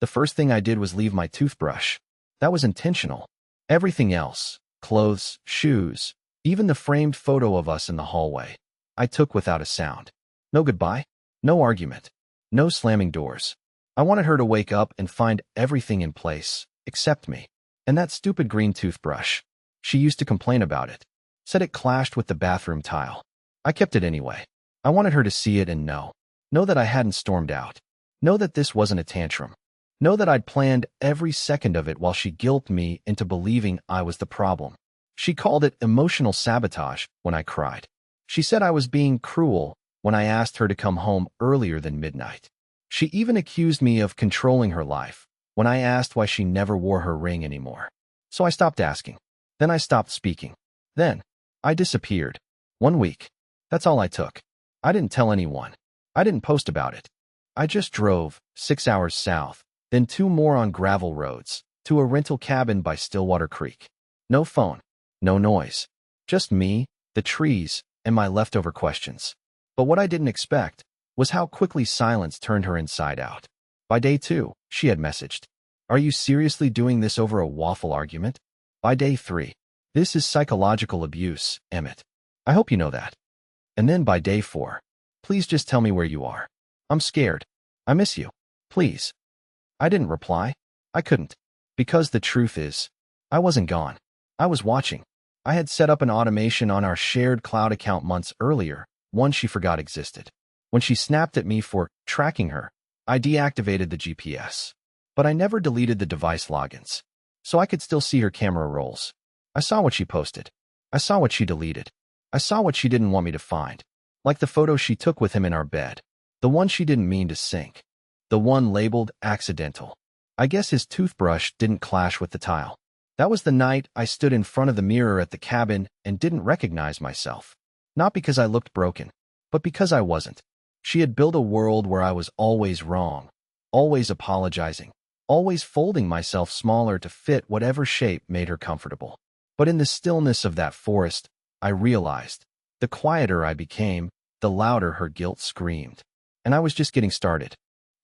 The first thing I did was leave my toothbrush. That was intentional. Everything else, clothes, shoes, even the framed photo of us in the hallway, I took without a sound. No goodbye, no argument, no slamming doors. I wanted her to wake up and find everything in place, except me. And that stupid green toothbrush. She used to complain about it. Said it clashed with the bathroom tile. I kept it anyway. I wanted her to see it and know that I hadn't stormed out. Know that this wasn't a tantrum. Know that I'd planned every second of it while she guilted me into believing I was the problem. She called it emotional sabotage when I cried. She said I was being cruel when I asked her to come home earlier than midnight. She even accused me of controlling her life when I asked why she never wore her ring anymore. So I stopped asking. Then I stopped speaking. Then I disappeared. 1 week. That's all I took. I didn't tell anyone. I didn't post about it. I just drove 6 hours south, then 2 more on gravel roads, to a rental cabin by Stillwater Creek. No phone, no noise. Just me, the trees, and my leftover questions. But what I didn't expect was how quickly silence turned her inside out. By day 2, she had messaged, "Are you seriously doing this over a waffle argument?" By day 3, "This is psychological abuse, Emmett. I hope you know that." And then by day 4, "Please just tell me where you are. I'm scared. I miss you. Please." I didn't reply. I couldn't. Because the truth is, I wasn't gone. I was watching. I had set up an automation on our shared cloud account months earlier, one she forgot existed. When she snapped at me for tracking her, I deactivated the GPS. But I never deleted the device logins. So I could still see her camera rolls. I saw what she posted. I saw what she deleted. I saw what she didn't want me to find. Like the photo she took with him in our bed. The one she didn't mean to sync. The one labeled accidental. I guess his toothbrush didn't clash with the tile. That was the night I stood in front of the mirror at the cabin and didn't recognize myself. Not because I looked broken, but because I wasn't. She had built a world where I was always wrong, always apologizing, always folding myself smaller to fit whatever shape made her comfortable. But in the stillness of that forest, I realized, the quieter I became, the louder her guilt screamed. And I was just getting started.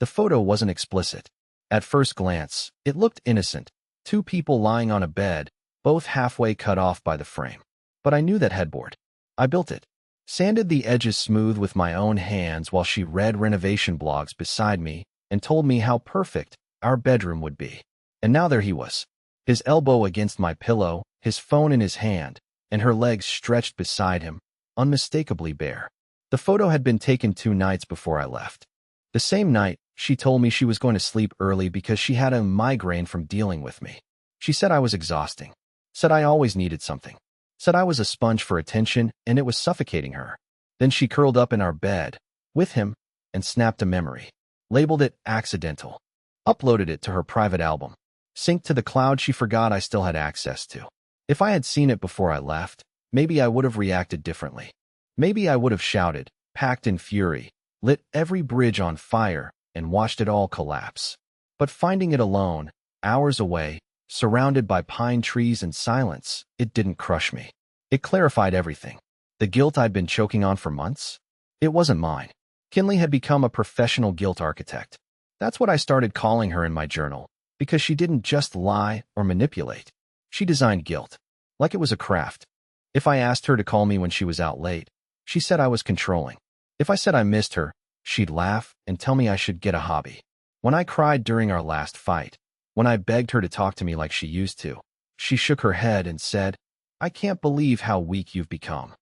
The photo wasn't explicit. At first glance, it looked innocent. 2 people lying on a bed, both halfway cut off by the frame. But I knew that headboard. I built it. Sanded the edges smooth with my own hands while she read renovation blogs beside me and told me how perfect our bedroom would be. And now there he was. His elbow against my pillow, his phone in his hand, and her legs stretched beside him, unmistakably bare. The photo had been taken 2 nights before I left. The same night, she told me she was going to sleep early because she had a migraine from dealing with me. She said I was exhausting. Said I always needed something. Said I was a sponge for attention and it was suffocating her. Then she curled up in our bed, with him, and snapped a memory. Labeled it accidental. Uploaded it to her private album. Synced to the cloud she forgot I still had access to. If I had seen it before I left, maybe I would have reacted differently. Maybe I would have shouted, packed in fury, lit every bridge on fire, and watched it all collapse. But finding it alone, hours away, surrounded by pine trees and silence, it didn't crush me. It clarified everything. The guilt I'd been choking on for months? It wasn't mine. Kinley had become a professional guilt architect. That's what I started calling her in my journal, because she didn't just lie or manipulate. She designed guilt, like it was a craft. If I asked her to call me when she was out late, she said I was controlling. If I said I missed her, she'd laugh and tell me I should get a hobby. When I cried during our last fight, when I begged her to talk to me like she used to, she shook her head and said, "I can't believe how weak you've become."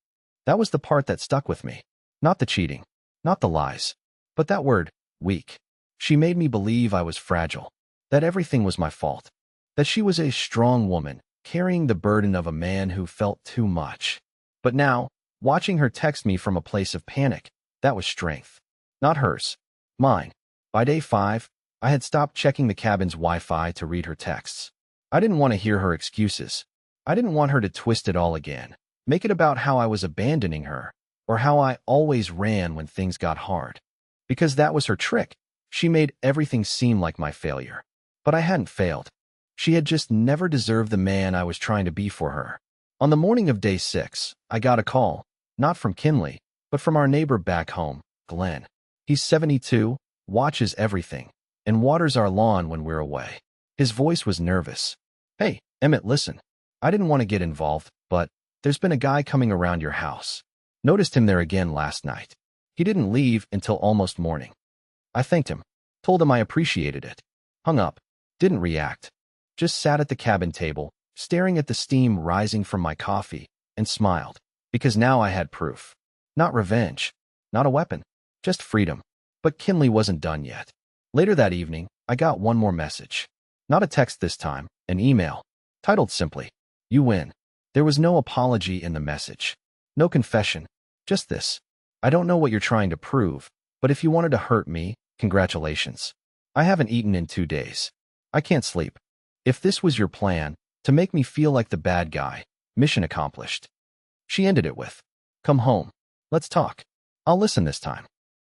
That was the part that stuck with me. Not the cheating, not the lies, but that word, weak. She made me believe I was fragile, that everything was my fault, that she was a strong woman, carrying the burden of a man who felt too much. But now, watching her text me from a place of panic, that was strength. Not hers. Mine. By day 5, I had stopped checking the cabin's Wi-Fi to read her texts. I didn't want to hear her excuses. I didn't want her to twist it all again, make it about how I was abandoning her, or how I always ran when things got hard. Because that was her trick. She made everything seem like my failure. But I hadn't failed. She had just never deserved the man I was trying to be for her. On the morning of day 6, I got a call, not from Kinley, but from our neighbor back home, Glenn. He's 72, watches everything, and waters our lawn when we're away. His voice was nervous. Hey, Emmett, listen. I didn't want to get involved, but there's been a guy coming around your house. Noticed him there again last night. He didn't leave until almost morning. I thanked him, told him I appreciated it. Hung up, didn't react. Just sat at the cabin table, staring at the steam rising from my coffee, and smiled, because now I had proof. Not revenge, not a weapon, just freedom. But Kinley wasn't done yet. Later that evening, I got one more message. Not a text this time, an email, titled simply, "You win." There was no apology in the message. No confession, just this. I don't know what you're trying to prove, but if you wanted to hurt me, congratulations. I haven't eaten in 2 days. I can't sleep. If this was your plan, to make me feel like the bad guy, mission accomplished. She ended it with, "Come home. Let's talk. I'll listen this time."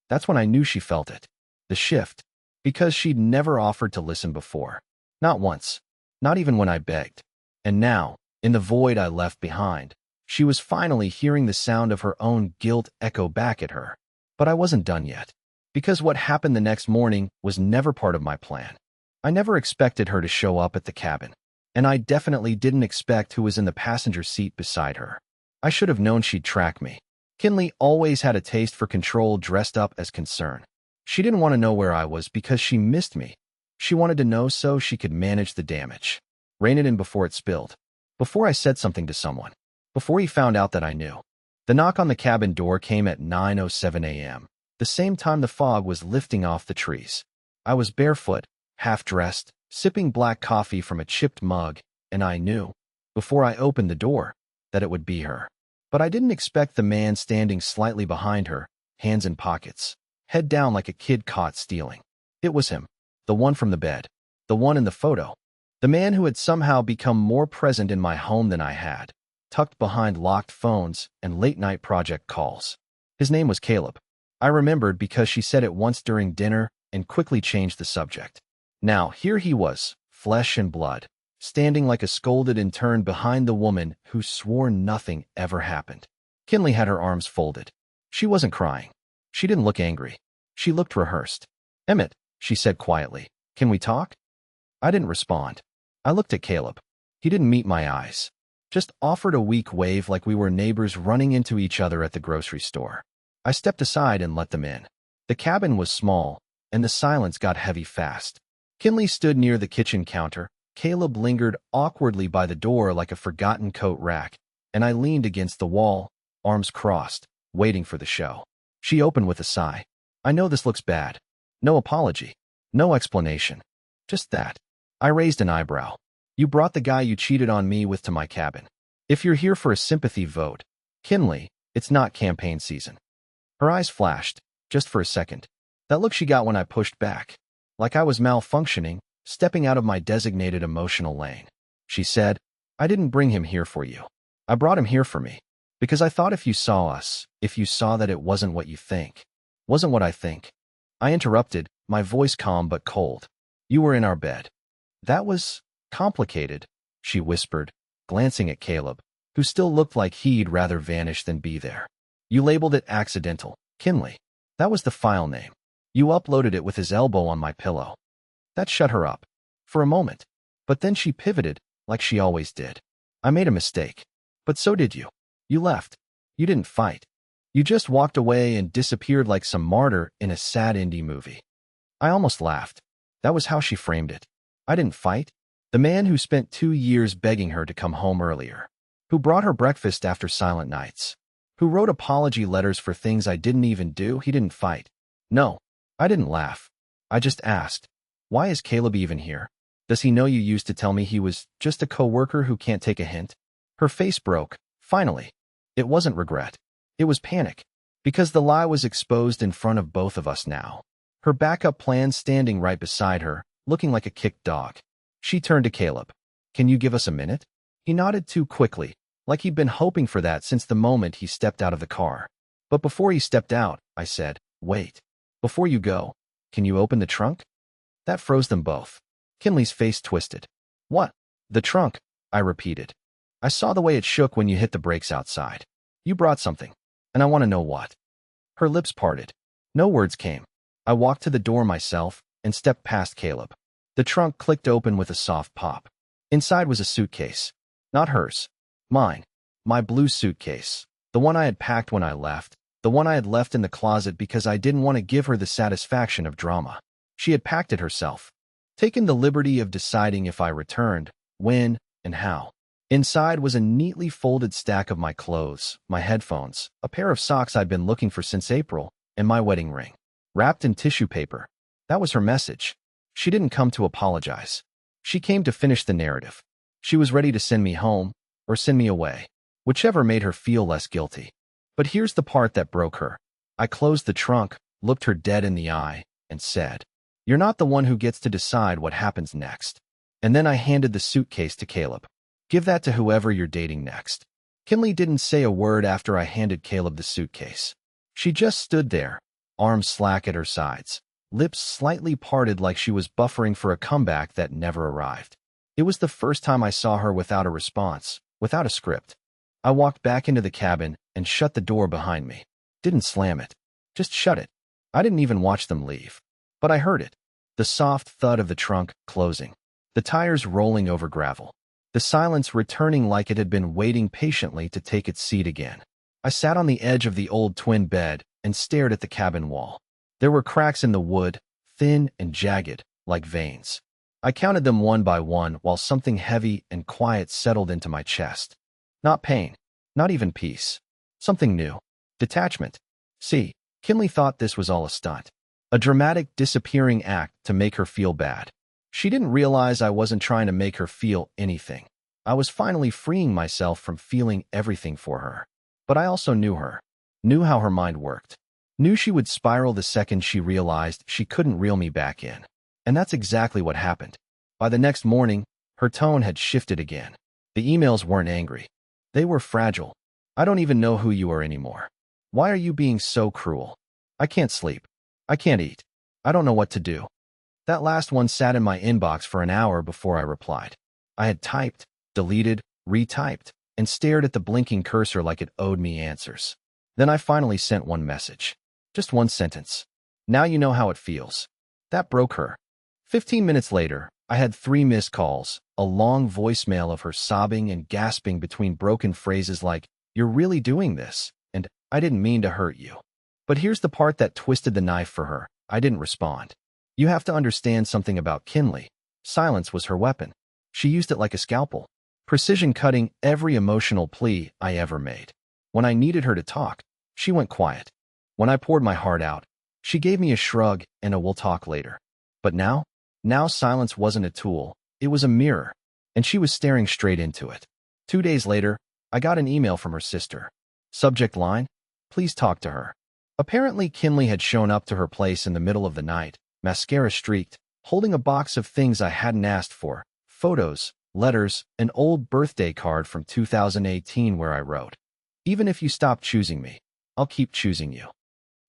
That's when I knew she felt it. The shift. Because she'd never offered to listen before. Not once. Not even when I begged. And now, in the void I left behind, she was finally hearing the sound of her own guilt echo back at her. But I wasn't done yet. Because what happened the next morning was never part of my plan. I never expected her to show up at the cabin. And I definitely didn't expect who was in the passenger seat beside her. I should have known she'd track me. Kinley always had a taste for control dressed up as concern. She didn't want to know where I was because she missed me. She wanted to know so she could manage the damage. Rein it in before it spilled. Before I said something to someone. Before he found out that I knew. The knock on the cabin door came at 9:07 a.m., the same time the fog was lifting off the trees. I was barefoot, half-dressed, sipping black coffee from a chipped mug, and I knew, before I opened the door, that it would be her. But I didn't expect the man standing slightly behind her, hands in pockets, head down like a kid caught stealing. It was him, the one from the bed, the one in the photo, the man who had somehow become more present in my home than I had, tucked behind locked phones and late-night project calls. His name was Caleb. I remembered because she said it once during dinner and quickly changed the subject. Now, here he was, flesh and blood, standing like a scolded intern behind the woman who swore nothing ever happened. Kinley had her arms folded. She wasn't crying. She didn't look angry. She looked rehearsed. "Emmett," she said quietly, "can we talk?" I didn't respond. I looked at Caleb. He didn't meet my eyes. Just offered a weak wave like we were neighbors running into each other at the grocery store. I stepped aside and let them in. The cabin was small, and the silence got heavy fast. Kinley stood near the kitchen counter. Caleb lingered awkwardly by the door like a forgotten coat rack, and I leaned against the wall, arms crossed, waiting for the show. She opened with a sigh. "I know this looks bad. No apology. No explanation. Just that." I raised an eyebrow. "You brought the guy you cheated on me with to my cabin. If you're here for a sympathy vote, Kinley, it's not campaign season." Her eyes flashed, just for a second. That look she got when I pushed back. Like I was malfunctioning, stepping out of my designated emotional lane. She said, "I didn't bring him here for you. I brought him here for me. Because I thought if you saw us, if you saw that it wasn't what you think, wasn't what I think." I interrupted, my voice calm but cold. "You were in our bed." "That was complicated," she whispered, glancing at Caleb, who still looked like he'd rather vanish than be there. "You labeled it accidental, Kinley. That was the file name. You uploaded it with his elbow on my pillow." That shut her up. For a moment. But then she pivoted, like she always did. "I made a mistake. But so did you. You left. You didn't fight. You just walked away and disappeared like some martyr in a sad indie movie." I almost laughed. That was how she framed it. I didn't fight. The man who spent 2 years begging her to come home earlier. Who brought her breakfast after silent nights. Who wrote apology letters for things I didn't even do, he didn't fight. No, I didn't laugh. I just asked, "Why is Caleb even here? Does he know you used to tell me he was just a coworker who can't take a hint?" Her face broke, finally. It wasn't regret. It was panic. Because the lie was exposed in front of both of us now. Her backup plan standing right beside her, looking like a kicked dog. She turned to Caleb. "Can you give us a minute?" He nodded too quickly, like he'd been hoping for that since the moment he stepped out of the car. But before he stepped out, I said, "Wait. Before you go, can you open the trunk?" That froze them both. Kinley's face twisted. "What? The trunk?" I repeated. "I saw the way it shook when you hit the brakes outside. You brought something, and I want to know what." Her lips parted. No words came. I walked to the door myself, and stepped past Caleb. The trunk clicked open with a soft pop. Inside was a suitcase. Not hers. Mine. My blue suitcase. The one I had packed when I left. The one I had left in the closet because I didn't want to give her the satisfaction of drama. She had packed it herself. Taken the liberty of deciding if I returned, when, and how. Inside was a neatly folded stack of my clothes, my headphones, a pair of socks I'd been looking for since April, and my wedding ring. Wrapped in tissue paper. That was her message. She didn't come to apologize. She came to finish the narrative. She was ready to send me home, or send me away, whichever made her feel less guilty. But here's the part that broke her. I closed the trunk, looked her dead in the eye, and said, "You're not the one who gets to decide what happens next." And then I handed the suitcase to Caleb. "Give that to whoever you're dating next." Kinley didn't say a word after I handed Caleb the suitcase. She just stood there, arms slack at her sides, lips slightly parted like she was buffering for a comeback that never arrived. It was the first time I saw her without a response, without a script. I walked back into the cabin and shut the door behind me. Didn't slam it. Just shut it. I didn't even watch them leave. But I heard it. The soft thud of the trunk closing. The tires rolling over gravel. The silence returning like it had been waiting patiently to take its seat again. I sat on the edge of the old twin bed and stared at the cabin wall. There were cracks in the wood, thin and jagged, like veins. I counted them one by one while something heavy and quiet settled into my chest. Not pain. Not even peace. Something new. Detachment. See, Kinley thought this was all a stunt. A dramatic disappearing act to make her feel bad. She didn't realize I wasn't trying to make her feel anything. I was finally freeing myself from feeling everything for her. But I also knew her. Knew how her mind worked. Knew she would spiral the second she realized she couldn't reel me back in. And that's exactly what happened. By the next morning, her tone had shifted again. The emails weren't angry. They were fragile. "I don't even know who you are anymore. Why are you being so cruel? I can't sleep. I can't eat. I don't know what to do." That last one sat in my inbox for an hour before I replied. I had typed, deleted, retyped, and stared at the blinking cursor like it owed me answers. Then I finally sent one message. Just one sentence. "Now you know how it feels." That broke her. 15 minutes later, I had 3 missed calls, a long voicemail of her sobbing and gasping between broken phrases like, "You're really doing this," and "I didn't mean to hurt you." But here's the part that twisted the knife for her. I didn't respond. You have to understand something about Kinley. Silence was her weapon. She used it like a scalpel, precision cutting every emotional plea I ever made. When I needed her to talk, she went quiet. When I poured my heart out, she gave me a shrug and a "we'll talk later." But now silence wasn't a tool, it was a mirror, and she was staring straight into it. 2 days later, I got an email from her sister. Subject line, "Please talk to her." Apparently, Kinley had shown up to her place in the middle of the night, mascara streaked, holding a box of things I hadn't asked for, photos, letters, an old birthday card from 2018 where I wrote, "Even if you stop choosing me, I'll keep choosing you."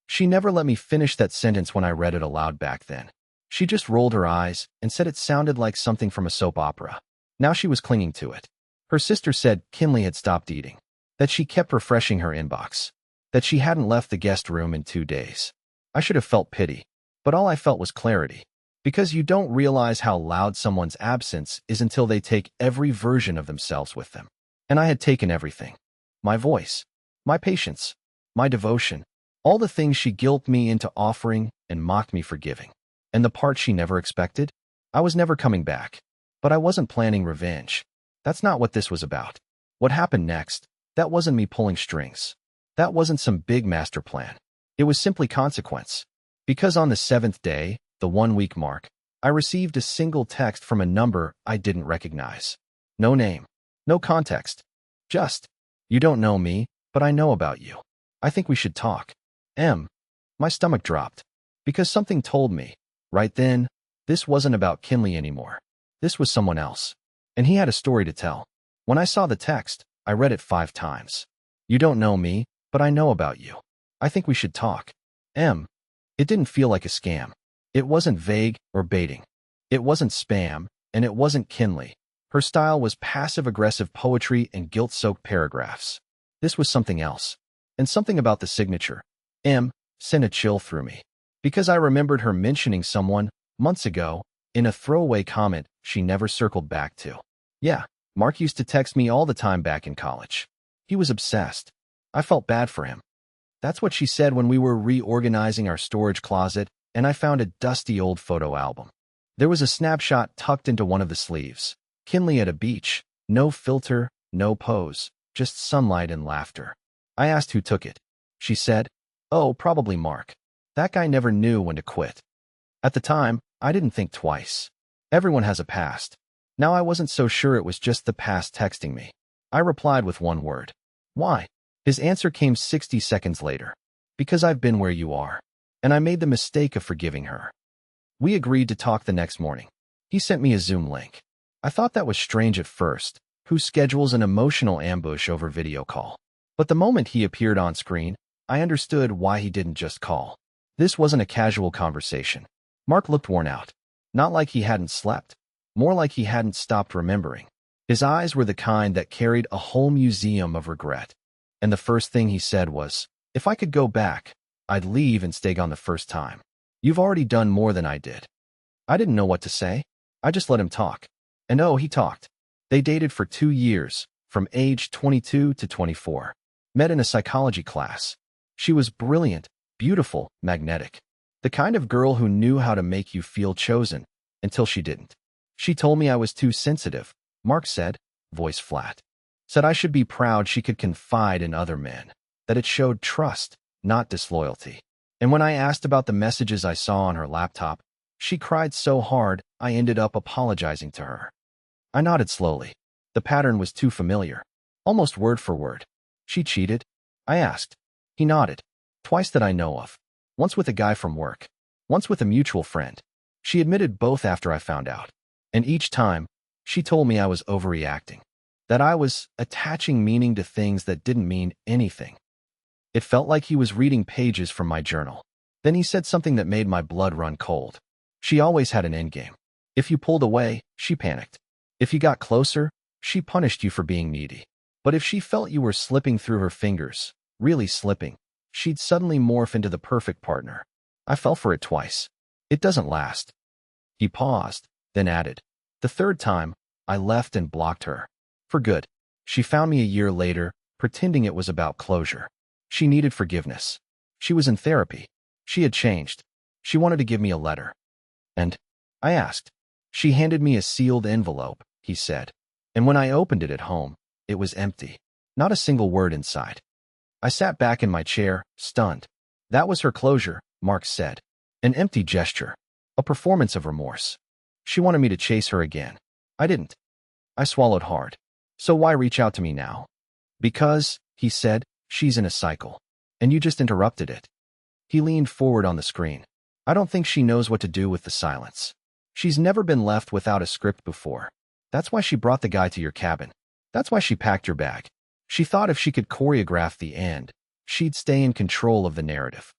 She never let me finish that sentence when I read it aloud back then. She just rolled her eyes and said it sounded like something from a soap opera. Now she was clinging to it. Her sister said Kinley had stopped eating, that she kept refreshing her inbox, that she hadn't left the guest room in 2 days. I should have felt pity, but all I felt was clarity. Because you don't realize how loud someone's absence is until they take every version of themselves with them. And I had taken everything. My voice, my patience, my devotion, all the things she guilted me into offering and mocked me for giving. And the part she never expected? I was never coming back. But I wasn't planning revenge. That's not what this was about. What happened next, that wasn't me pulling strings. That wasn't some big master plan. It was simply consequence. Because on the 7th day, the 1-week mark, I received a single text from a number I didn't recognize. No name. No context. Just, "You don't know me, but I know about you. I think we should talk." My stomach dropped. Because something told me, right then, this wasn't about Kinley anymore. This was someone else. And he had a story to tell. When I saw the text, I read it 5 times. "You don't know me, but I know about you. I think we should talk." It didn't feel like a scam. It wasn't vague or baiting. It wasn't spam, and it wasn't Kinley. Her style was passive-aggressive poetry and guilt-soaked paragraphs. This was something else. And something about the signature, sent a chill through me. Because I remembered her mentioning someone months ago, in a throwaway comment she never circled back to. Yeah, Mark used to text me all the time back in college. He was obsessed. I felt bad for him. That's what she said when we were reorganizing our storage closet and I found a dusty old photo album. There was a snapshot tucked into one of the sleeves. Kinley at a beach. No filter, no pose, just sunlight and laughter. I asked who took it. She said, "Oh, probably Mark. That guy never knew when to quit." At the time, I didn't think twice. Everyone has a past. Now I wasn't so sure it was just the past texting me. I replied with one word. Why? His answer came 60 seconds later. Because I've been where you are. And I made the mistake of forgiving her. We agreed to talk the next morning. He sent me a Zoom link. I thought that was strange at first. Who schedules an emotional ambush over video call? But the moment he appeared on screen, I understood why he didn't just call. This wasn't a casual conversation. Mark looked worn out. Not like he hadn't slept. More like he hadn't stopped remembering. His eyes were the kind that carried a whole museum of regret. And the first thing he said was, "If I could go back, I'd leave and stay gone the first time. You've already done more than I did." I didn't know what to say. I just let him talk. And oh, he talked. They dated for 2 years, from age 22 to 24. Met in a psychology class. She was brilliant, beautiful, magnetic. The kind of girl who knew how to make you feel chosen, until she didn't. She told me I was too sensitive, Mark said, voice flat. Said I should be proud she could confide in other men. That it showed trust, not disloyalty. And when I asked about the messages I saw on her laptop, she cried so hard I ended up apologizing to her. I nodded slowly. The pattern was too familiar. Almost word for word. She cheated? I asked. He nodded. Twice that I know of. Once with a guy from work. Once with a mutual friend. She admitted both after I found out. And each time, she told me I was overreacting. That I was attaching meaning to things that didn't mean anything. It felt like he was reading pages from my journal. Then he said something that made my blood run cold. She always had an endgame. If you pulled away, she panicked. If you got closer, she punished you for being needy. But if she felt you were slipping through her fingers, really slipping, she'd suddenly morph into the perfect partner. I fell for it twice. It doesn't last. He paused, then added. The third time, I left and blocked her. For good. She found me a year later, pretending it was about closure. She needed forgiveness. She was in therapy. She had changed. She wanted to give me a letter. And I asked. She handed me a sealed envelope, he said. And when I opened it at home, it was empty. Not a single word inside. I sat back in my chair, stunned. That was her closure, Mark said. An empty gesture. A performance of remorse. She wanted me to chase her again. I didn't. I swallowed hard. So why reach out to me now? Because, he said, she's in a cycle. And you just interrupted it. He leaned forward on the screen. I don't think she knows what to do with the silence. She's never been left without a script before. That's why she brought the guy to your cabin. That's why she packed your bag. She thought if she could choreograph the end, she'd stay in control of the narrative.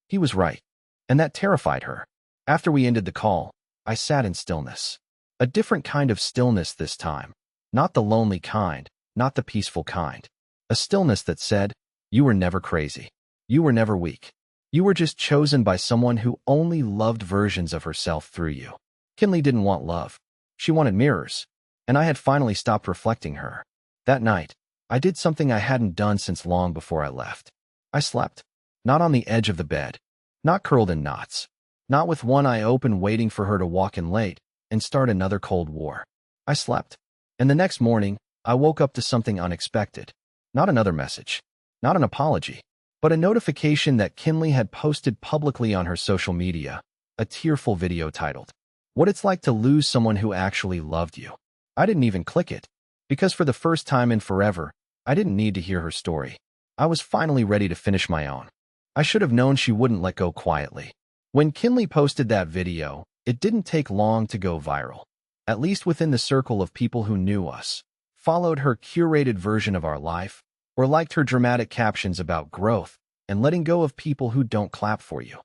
He was right. And that terrified her. After we ended the call, I sat in stillness. A different kind of stillness this time. Not the lonely kind, not the peaceful kind. A stillness that said, you were never crazy. You were never weak. You were just chosen by someone who only loved versions of herself through you. Kinley didn't want love. She wanted mirrors. And I had finally stopped reflecting her. That night, I did something I hadn't done since long before I left. I slept. Not on the edge of the bed. Not curled in knots. Not with one eye open waiting for her to walk in late and start another Cold War. I slept. And the next morning, I woke up to something unexpected. Not another message. Not an apology. But a notification that Kinley had posted publicly on her social media. A tearful video titled, What It's Like to Lose Someone Who Actually Loved You. I didn't even click it. Because for the first time in forever, I didn't need to hear her story. I was finally ready to finish my own. I should have known she wouldn't let go quietly. When Kinley posted that video, it didn't take long to go viral. At least within the circle of people who knew us, followed her curated version of our life, or liked her dramatic captions about growth and letting go of people who don't clap for you.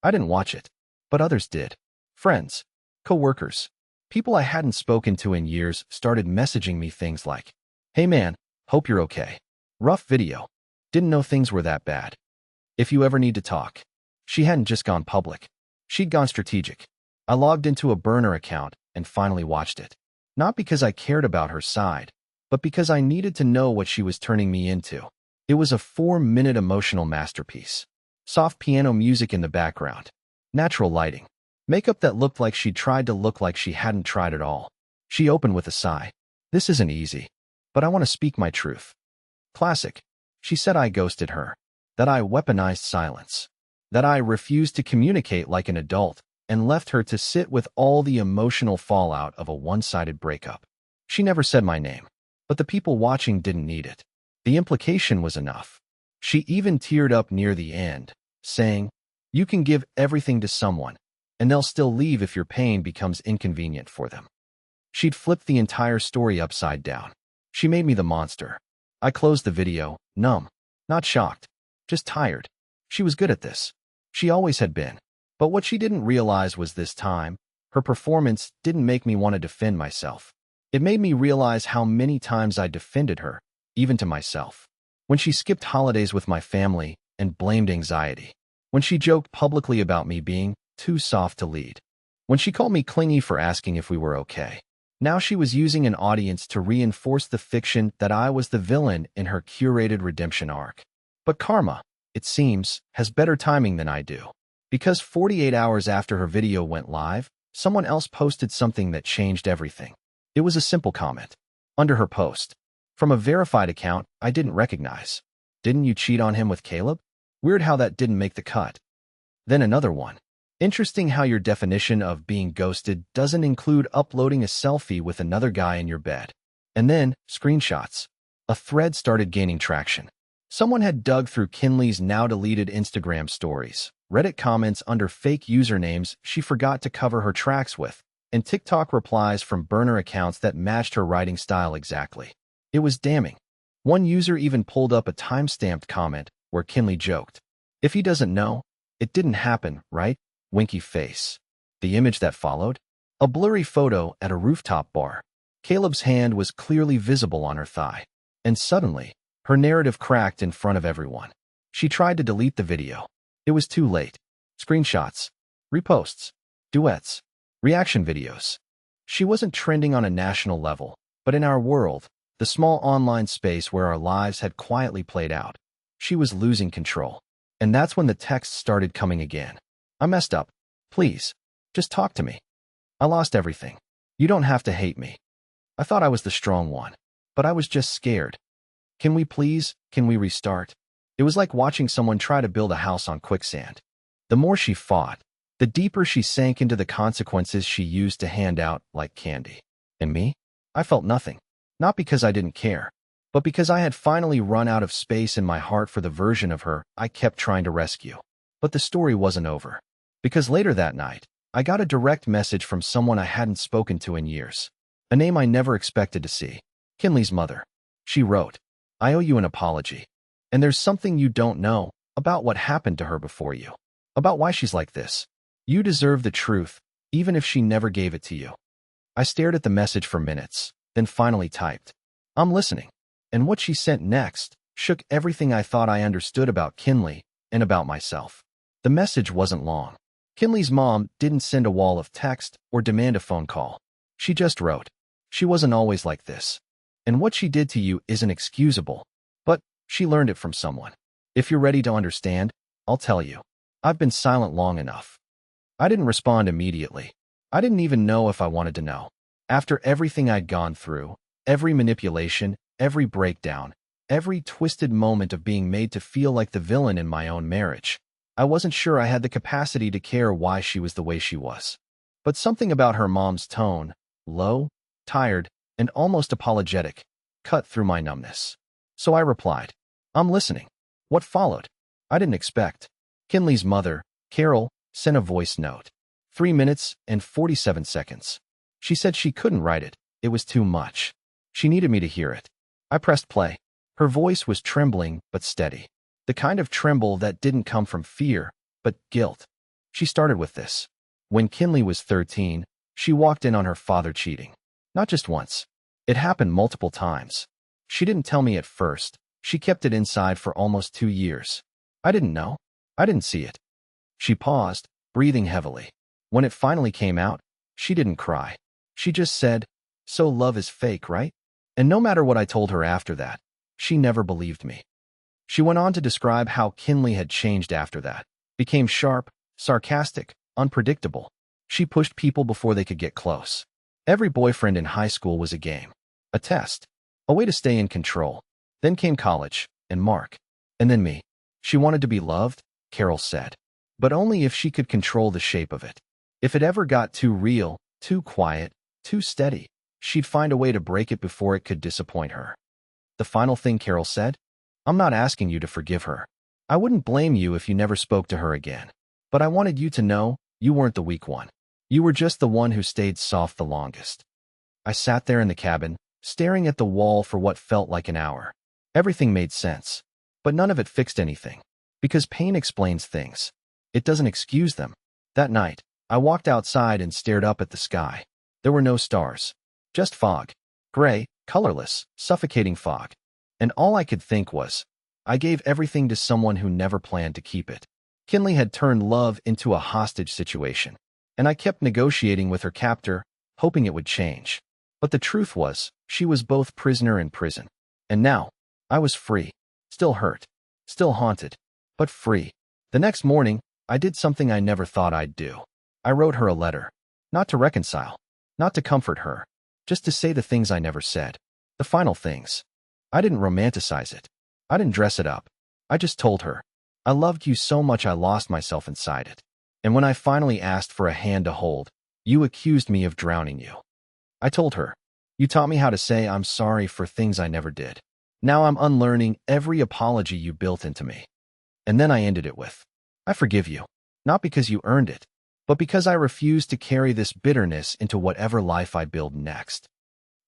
I didn't watch it, but others did. Friends, co-workers, people I hadn't spoken to in years started messaging me things like, Hey man, hope you're okay. Rough video. Didn't know things were that bad. If you ever need to talk. She hadn't just gone public. She'd gone strategic. I logged into a burner account and finally watched it. Not because I cared about her side, but because I needed to know what she was turning me into. It was a 4-minute emotional masterpiece. Soft piano music in the background. Natural lighting. Makeup that looked like she'd tried to look like she hadn't tried at all. She opened with a sigh. This isn't easy, but I want to speak my truth. Classic. She said I ghosted her. That I weaponized silence. That I refused to communicate like an adult and left her to sit with all the emotional fallout of a one-sided breakup. She never said my name, but the people watching didn't need it. The implication was enough. She even teared up near the end, saying, "You can give everything to someone, and they'll still leave if your pain becomes inconvenient for them." She'd flipped the entire story upside down. She made me the monster. I closed the video, numb, not shocked, just tired. She was good at this. She always had been. But what she didn't realize was this time, her performance didn't make me want to defend myself. It made me realize how many times I defended her, even to myself. When she skipped holidays with my family and blamed anxiety. When she joked publicly about me being too soft to lead. When she called me clingy for asking if we were okay. Now she was using an audience to reinforce the fiction that I was the villain in her curated redemption arc. But karma, it seems, has better timing than I do. Because 48 hours after her video went live, someone else posted something that changed everything. It was a simple comment. Under her post. From a verified account I didn't recognize. "Didn't you cheat on him with Caleb? Weird how that didn't make the cut." Then another one. "Interesting how your definition of being ghosted doesn't include uploading a selfie with another guy in your bed." And then, screenshots. A thread started gaining traction. Someone had dug through Kinley's now-deleted Instagram stories, Reddit comments under fake usernames she forgot to cover her tracks with, and TikTok replies from burner accounts that matched her writing style exactly. It was damning. One user even pulled up a time-stamped comment where Kinley joked, "If he doesn't know, it didn't happen, right? Winky face." The image that followed? A blurry photo at a rooftop bar. Caleb's hand was clearly visible on her thigh. And suddenly, her narrative cracked in front of everyone. She tried to delete the video. It was too late. Screenshots, reposts, duets, reaction videos. She wasn't trending on a national level, but in our world, the small online space where our lives had quietly played out, she was losing control. And that's when the texts started coming again. "I messed up. Please, just talk to me. I lost everything. You don't have to hate me. I thought I was the strong one, but I was just scared. Can we restart?" It was like watching someone try to build a house on quicksand. The more she fought, the deeper she sank into the consequences she used to hand out like candy. And me? I felt nothing. Not because I didn't care, but because I had finally run out of space in my heart for the version of her I kept trying to rescue. But the story wasn't over. Because later that night, I got a direct message from someone I hadn't spoken to in years. A name I never expected to see. Kinley's mother. She wrote, "I owe you an apology. And there's something you don't know about what happened to her before you. About why she's like this. You deserve the truth, even if she never gave it to you." I stared at the message for minutes, then finally typed, "I'm listening." And what she sent next shook everything I thought I understood about Kinley and about myself. The message wasn't long. Kinley's mom didn't send a wall of text or demand a phone call. She just wrote, "She wasn't always like this. And what she did to you isn't excusable, but she learned it from someone. If you're ready to understand, I'll tell you. I've been silent long enough." I didn't respond immediately. I didn't even know if I wanted to know. After everything I'd gone through, every manipulation, every breakdown, every twisted moment of being made to feel like the villain in my own marriage, I wasn't sure I had the capacity to care why she was the way she was. But something about her mom's tone, low, tired, and almost apologetic, cut through my numbness. So I replied, "I'm listening." What followed? I didn't expect. Kinley's mother, Carol, sent a voice note. 3 minutes and 47 seconds. She said she couldn't write it. It was too much. She needed me to hear it. I pressed play. Her voice was trembling but steady. The kind of tremble that didn't come from fear, but guilt. She started with this. When Kinley was 13, she walked in on her father cheating. Not just once. It happened multiple times. She didn't tell me at first. She kept it inside for almost 2 years. I didn't know. I didn't see it. She paused, breathing heavily. When it finally came out, she didn't cry. She just said, "So love is fake, right?" And no matter what I told her after that, she never believed me. She went on to describe how Kinley had changed after that, became sharp, sarcastic, unpredictable. She pushed people before they could get close. Every boyfriend in high school was a game, a test, a way to stay in control. Then came college, and Mark, and then me. She wanted to be loved, Carol said, but only if she could control the shape of it. If it ever got too real, too quiet, too steady, she'd find a way to break it before it could disappoint her. The final thing Carol said, "I'm not asking you to forgive her. I wouldn't blame you if you never spoke to her again. But I wanted you to know you weren't the weak one. You were just the one who stayed soft the longest." I sat there in the cabin, staring at the wall for what felt like an hour. Everything made sense, but none of it fixed anything. Because pain explains things. It doesn't excuse them. That night, I walked outside and stared up at the sky. There were no stars. Just fog. Gray, colorless, suffocating fog. And all I could think was, I gave everything to someone who never planned to keep it. Kinley had turned love into a hostage situation, and I kept negotiating with her captor, hoping it would change. But the truth was, she was both prisoner and prison. And now, I was free. Still hurt. Still haunted. But free. The next morning, I did something I never thought I'd do. I wrote her a letter. Not to reconcile. Not to comfort her. Just to say the things I never said. The final things. I didn't romanticize it. I didn't dress it up. I just told her, "I loved you so much I lost myself inside it. And when I finally asked for a hand to hold, you accused me of drowning you." I told her, "You taught me how to say I'm sorry for things I never did. Now I'm unlearning every apology you built into me." And then I ended it with, "I forgive you. Not because you earned it, but because I refuse to carry this bitterness into whatever life I build next."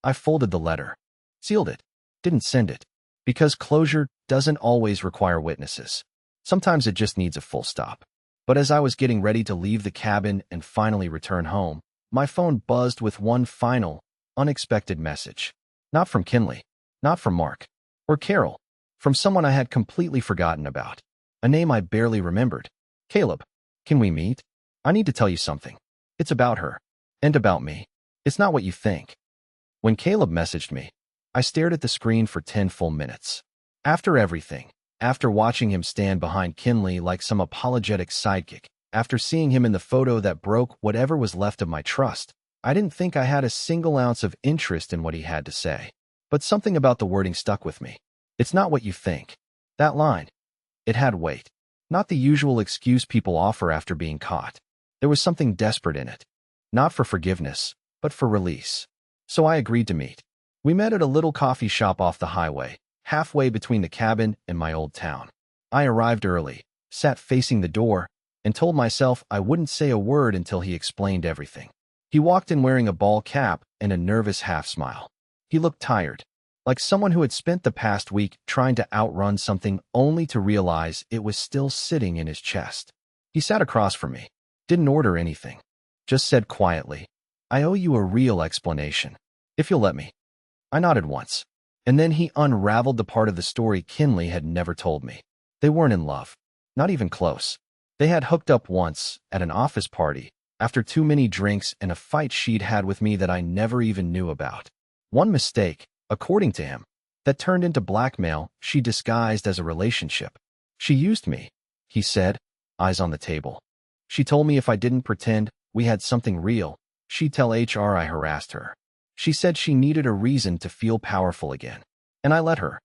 I folded the letter, sealed it, didn't send it, because closure doesn't always require witnesses. Sometimes it just needs a full stop. But as I was getting ready to leave the cabin and finally return home, my phone buzzed with one final, unexpected message. Not from Kinley, not from Mark, or Carol, from someone I had completely forgotten about. A name I barely remembered. "Caleb, can we meet? I need to tell you something. It's about her. And about me. It's not what you think." When Caleb messaged me, I stared at the screen for 10 full minutes. After everything, after watching him stand behind Kinley like some apologetic sidekick, after seeing him in the photo that broke whatever was left of my trust, I didn't think I had a single ounce of interest in what he had to say. But something about the wording stuck with me. "It's not what you think." That line. It had weight. Not the usual excuse people offer after being caught. There was something desperate in it. Not for forgiveness, but for release. So I agreed to meet. We met at a little coffee shop off the highway, halfway between the cabin and my old town. I arrived early, sat facing the door, and told myself I wouldn't say a word until he explained everything. He walked in wearing a ball cap and a nervous half-smile. He looked tired, like someone who had spent the past week trying to outrun something only to realize it was still sitting in his chest. He sat across from me, didn't order anything, just said quietly, "I owe you a real explanation, if you'll let me." I nodded once, and then he unraveled the part of the story Kinley had never told me. They weren't in love, not even close. They had hooked up once, at an office party, after too many drinks and a fight she'd had with me that I never even knew about. One mistake, according to him, that turned into blackmail she disguised as a relationship. "She used me," he said, eyes on the table. "She told me if I didn't pretend we had something real, she'd tell HR I harassed her. She said she needed a reason to feel powerful again. And I let her.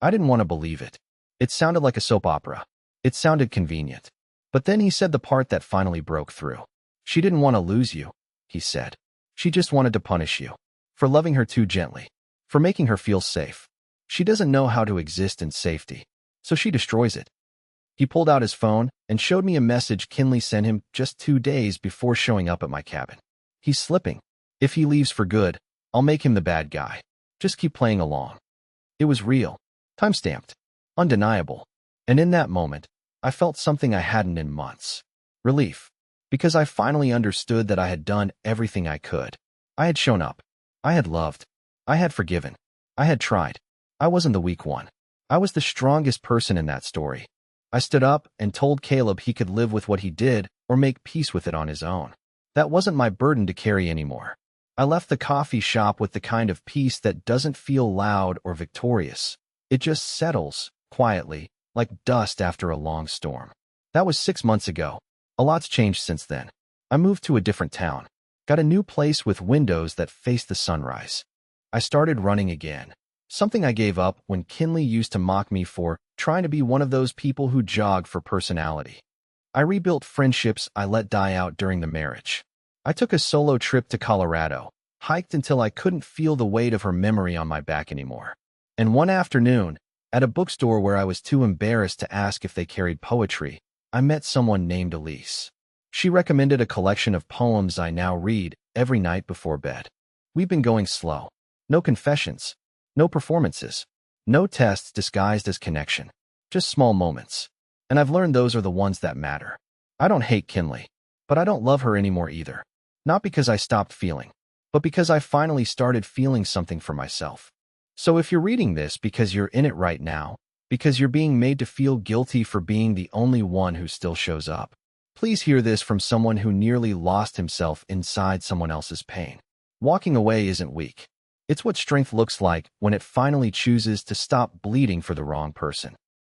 I didn't want to believe it. It sounded like a soap opera. It sounded convenient. But then he said the part that finally broke through. She didn't want to lose you, he said. She just wanted to punish you. For loving her too gently. For making her feel safe. She doesn't know how to exist in safety. So she destroys it." He pulled out his phone and showed me a message Kinley sent him just 2 days before showing up at my cabin. "He's slipping. If he leaves for good, I'll make him the bad guy. Just keep playing along." It was real. Time-stamped. Undeniable. And in that moment, I felt something I hadn't in months. Relief. Because I finally understood that I had done everything I could. I had shown up. I had loved. I had forgiven. I had tried. I wasn't the weak one. I was the strongest person in that story. I stood up and told Caleb he could live with what he did or make peace with it on his own. That wasn't my burden to carry anymore. I left the coffee shop with the kind of peace that doesn't feel loud or victorious. It just settles, quietly, like dust after a long storm. That was 6 months ago. A lot's changed since then. I moved to a different town. Got a new place with windows that face the sunrise. I started running again. Something I gave up when Kinley used to mock me for trying to be one of those people who jog for personality. I rebuilt friendships I let die out during the marriage. I took a solo trip to Colorado, hiked until I couldn't feel the weight of her memory on my back anymore. And one afternoon, at a bookstore where I was too embarrassed to ask if they carried poetry, I met someone named Elise. She recommended a collection of poems I now read every night before bed. We've been going slow. No confessions. No performances. No tests disguised as connection. Just small moments. And I've learned those are the ones that matter. I don't hate Kinley, but I don't love her anymore either. Not because I stopped feeling, but because I finally started feeling something for myself. So if you're reading this because you're in it right now, because you're being made to feel guilty for being the only one who still shows up, please hear this from someone who nearly lost himself inside someone else's pain. Walking away isn't weak. It's what strength looks like when it finally chooses to stop bleeding for the wrong person.